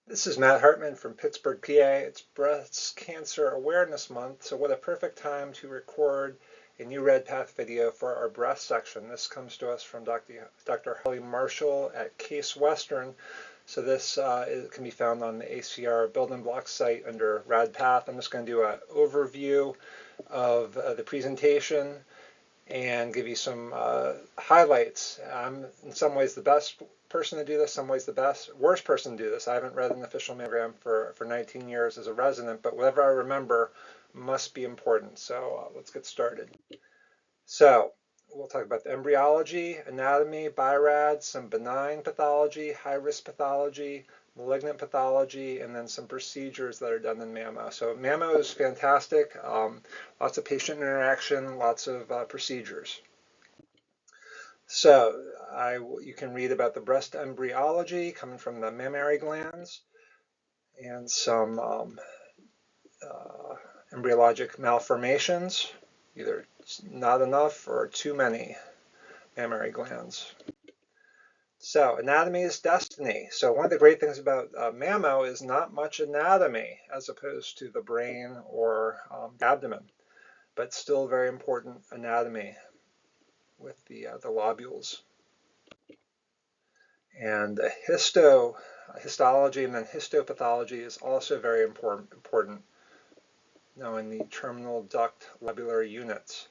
This is Matt Hartman from Pittsburgh, PA. It's Breast Cancer Awareness Month, so what a perfect time to record a new RadPath video for our breast section. This comes to us from Dr. Holly Marshall at Case Western. So this can be found on the ACR building blocks site under RadPath. I'm just going to do an overview of the presentation and give you some highlights. I'm in some ways the best person to do this, some ways the worst person to do this. I haven't read an official mammogram for 19 years as a resident, but whatever I remember must be important. So let's get started. So we'll talk about the embryology, anatomy, BIRADS, some benign pathology, high-risk pathology, malignant pathology, and then some procedures that are done in mammo. So mammo is fantastic. Lots of patient interaction, lots of procedures. So you can read about the breast embryology coming from the mammary glands and some embryologic malformations, either not enough or too many mammary glands. So anatomy is destiny. So one of the great things about mammo is not much anatomy as opposed to the brain or abdomen, but still very important anatomy with the lobules. And histology and then histopathology is also very important, knowing the terminal duct lobular units.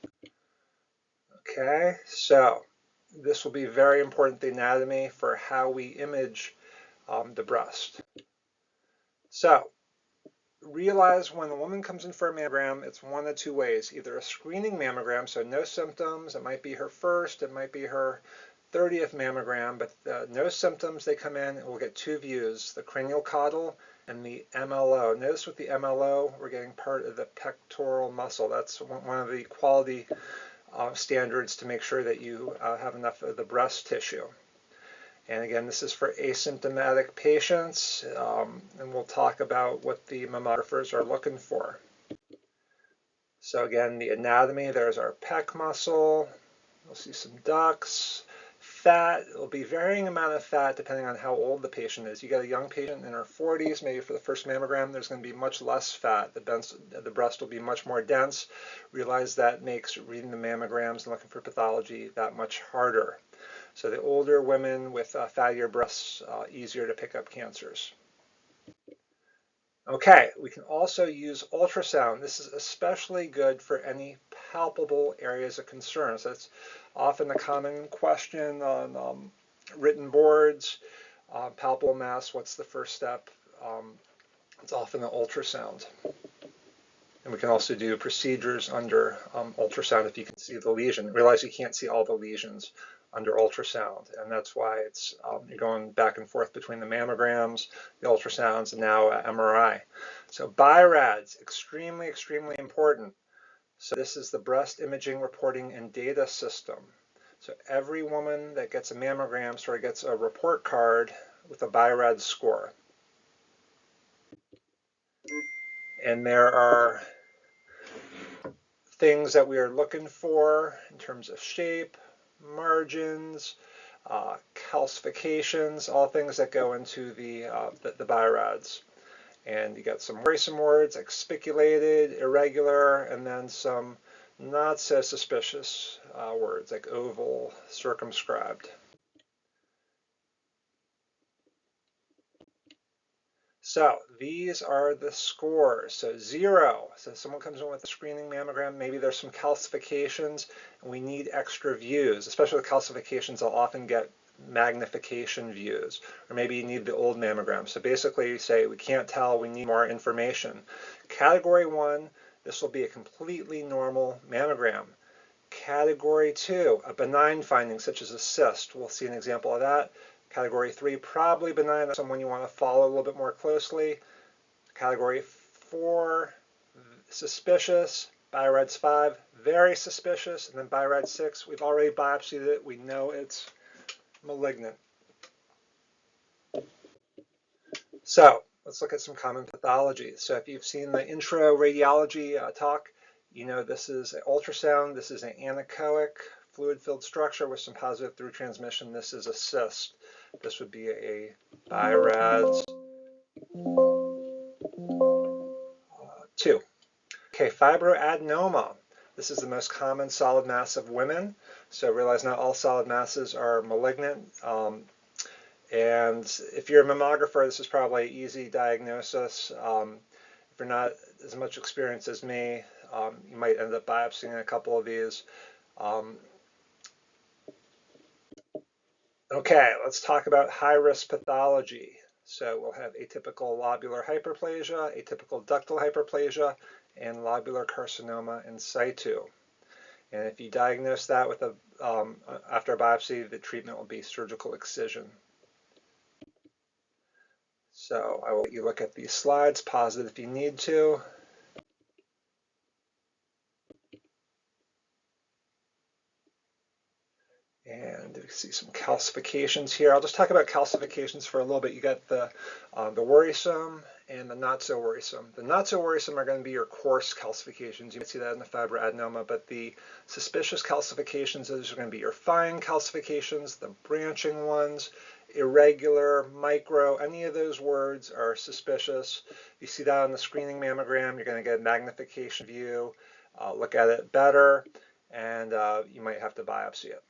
Okay, so this will be very important, the anatomy, for how we image the breast. So realize when a woman comes in for a mammogram, it's one of two ways. Either a screening mammogram, so no symptoms, it might be her first, it might be her 30th mammogram, but no symptoms, they come in, and we'll get two views, the cranial caudal and the MLO. Notice with the MLO, we're getting part of the pectoral muscle. That's one of the quality standards to make sure that you have enough of the breast tissue. And again, this is for asymptomatic patients, and we'll talk about what the mammographers are looking for. So again, the anatomy, there's our pec muscle. We'll see some ducts. Fat, it will be varying amount of fat depending on how old the patient is. You got a young patient in her 40s, maybe for the first mammogram, there's going to be much less fat. The breast will be much more dense. Realize that makes reading the mammograms and looking for pathology that much harder. So the older women with fattier breasts, easier to pick up cancers. Okay, we can also use ultrasound. This is especially good for any palpable areas of concern. So that's often a common question on written boards. Palpable mass, what's the first step? It's often an ultrasound. And we can also do procedures under ultrasound if you can see the lesion. Realize you can't see all the lesions under ultrasound, and that's why it's you're going back and forth between the mammograms, the ultrasounds, and now MRI. So BIRADS, extremely important. So this is the breast imaging reporting and data system. So every woman that gets a mammogram sort of gets a report card with a BIRADS score. And there are things that we are looking for in terms of shape, margins, calcifications, all things that go into the BIRADS. And you got some worrisome words like spiculated, irregular, and then some not so suspicious words like oval, circumscribed. So these are the scores. So 0, so someone comes in with a screening mammogram, maybe there's some calcifications, and we need extra views. Especially with calcifications, I'll often get magnification views, or maybe you need the old mammogram. So basically you say, we can't tell, we need more information. Category 1, this will be a completely normal mammogram. Category 2, a benign finding such as a cyst. We'll see an example of that. Category 3, probably benign, that's someone you want to follow a little bit more closely. Category 4, suspicious. BIRADS 5, very suspicious. And then BIRADS 6, we've already biopsied it. We know it's malignant. So let's look at some common pathologies. So if you've seen the intro radiology talk, you know this is an ultrasound. This is an anechoic fluid-filled structure with some positive through transmission. This is a cyst. This would be a BIRADS fibroadenoma. This is the most common solid mass of women. So realize not all solid masses are malignant. And if you're a mammographer, this is probably an easy diagnosis. If you're not as much experienced as me, you might end up biopsying a couple of these. Okay, let's talk about high-risk pathology. So we'll have atypical lobular hyperplasia, atypical ductal hyperplasia, and lobular carcinoma in situ. And if you diagnose that with after a biopsy, the treatment will be surgical excision. So I will let you look at these slides, pause it if you need to. And you see some calcifications here. I'll just talk about calcifications for a little bit. You got the worrisome and the not so worrisome. The not so worrisome are going to be your coarse calcifications. You might see that in the fibroadenoma, but the suspicious calcifications, those are going to be your fine calcifications, the branching ones, irregular, micro, any of those words are suspicious. You see that on the screening mammogram, you're going to get a magnification view, look at it better, and you might have to biopsy it.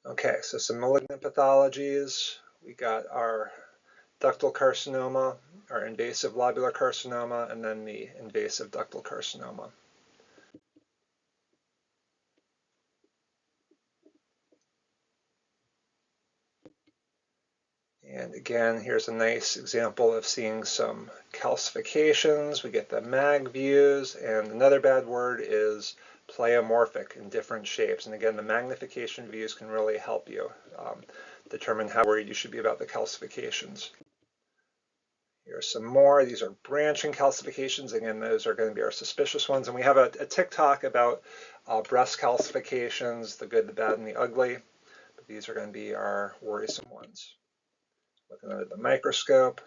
Okay, so some malignant pathologies. We got our ductal carcinoma, our invasive lobular carcinoma, and then the invasive ductal carcinoma. And again, here's a nice example of seeing some calcifications. We get the mag views, and another bad word is pleomorphic in different shapes. And again, the magnification views can really help you determine how worried you should be about the calcifications. Here's some more. These are branching calcifications. Again, those are going to be our suspicious ones. And we have a TikTok about breast calcifications, the good, the bad, and the ugly. But these are going to be our worrisome ones. Looking under the microscope.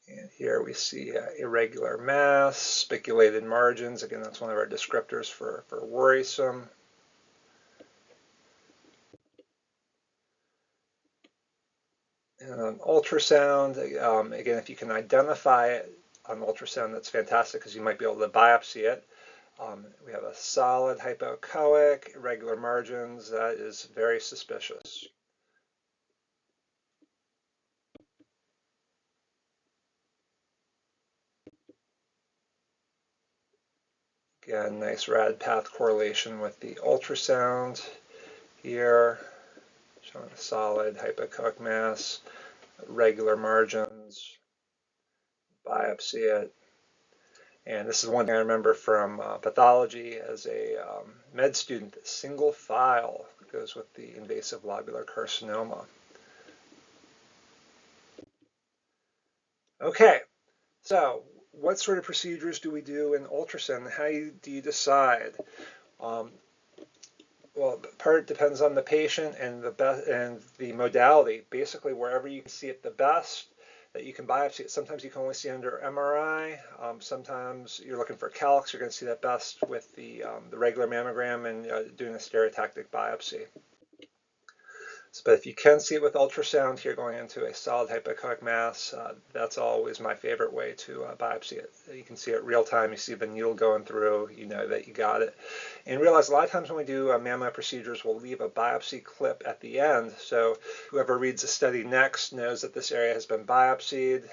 And here we see irregular mass, spiculated margins. Again, that's one of our descriptors for worrisome. And on ultrasound, again, if you can identify it on ultrasound, that's fantastic because you might be able to biopsy it. We have a solid hypoechoic, irregular margins. That is very suspicious. Again, nice RadPath correlation with the ultrasound here, showing a solid hypoechoic mass, regular margins, biopsy it. And this is one thing I remember from pathology as a med student, single file goes with the invasive lobular carcinoma. Okay, so what sort of procedures do we do in ultrasound? How do you decide? Well, part depends on the patient and the modality. Basically, wherever you can see it the best, that you can biopsy it. Sometimes you can only see under MRI. Sometimes you're looking for calcs. You're going to see that best with the regular mammogram and doing a stereotactic biopsy. But if you can see it with ultrasound here going into a solid hypoechoic mass, that's always my favorite way to biopsy it. You can see it real time. You see the needle going through. You know that you got it. And realize a lot of times when we do mammo procedures, we'll leave a biopsy clip at the end. So whoever reads the study next knows that this area has been biopsied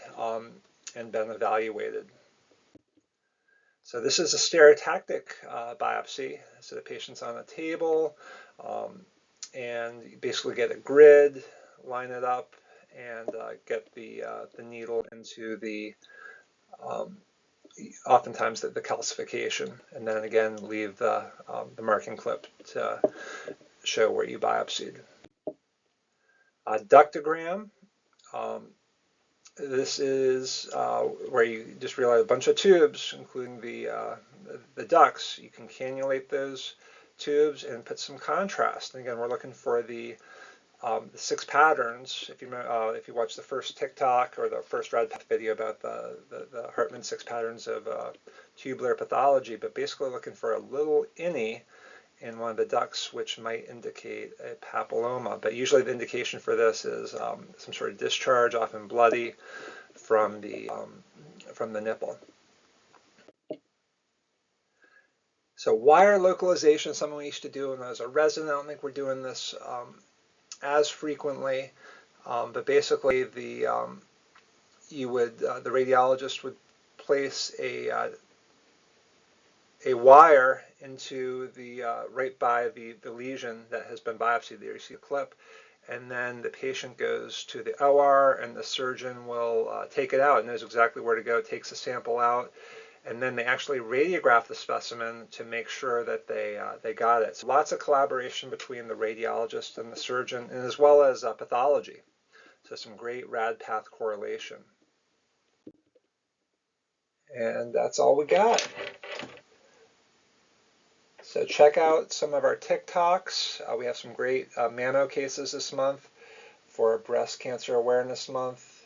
and been evaluated. So this is a stereotactic biopsy. So the patient's on a table. And you basically get a grid, line it up, and get the needle into the, oftentimes the calcification, and then again leave the marking clip to show where you biopsied. Ductogram. This is where you just realize a bunch of tubes, including the ducts. You can cannulate those tubes and put some contrast. And again, we're looking for the 6 patterns. If you watch the first TikTok or the first RadPath video about the Hartman 6 patterns of tubular pathology, but basically looking for a little innie in one one of the ducts, which might indicate a papilloma. But usually the indication for this is some sort of discharge, often bloody, from the nipple. So wire localization is something we used to do when I was a resident. I don't think we're doing this as frequently, but basically the radiologist would place a wire into the right by the lesion that has been biopsied. There you see a clip, and then the patient goes to the OR, and the surgeon will take it out, knows exactly where to go, takes the sample out, and then they actually radiograph the specimen to make sure that they got it. So lots of collaboration between the radiologist and the surgeon, and as well as pathology. So some great RadPath correlation. And that's all we got. So check out some of our TikToks. We have some great mammo cases this month for Breast Cancer Awareness Month.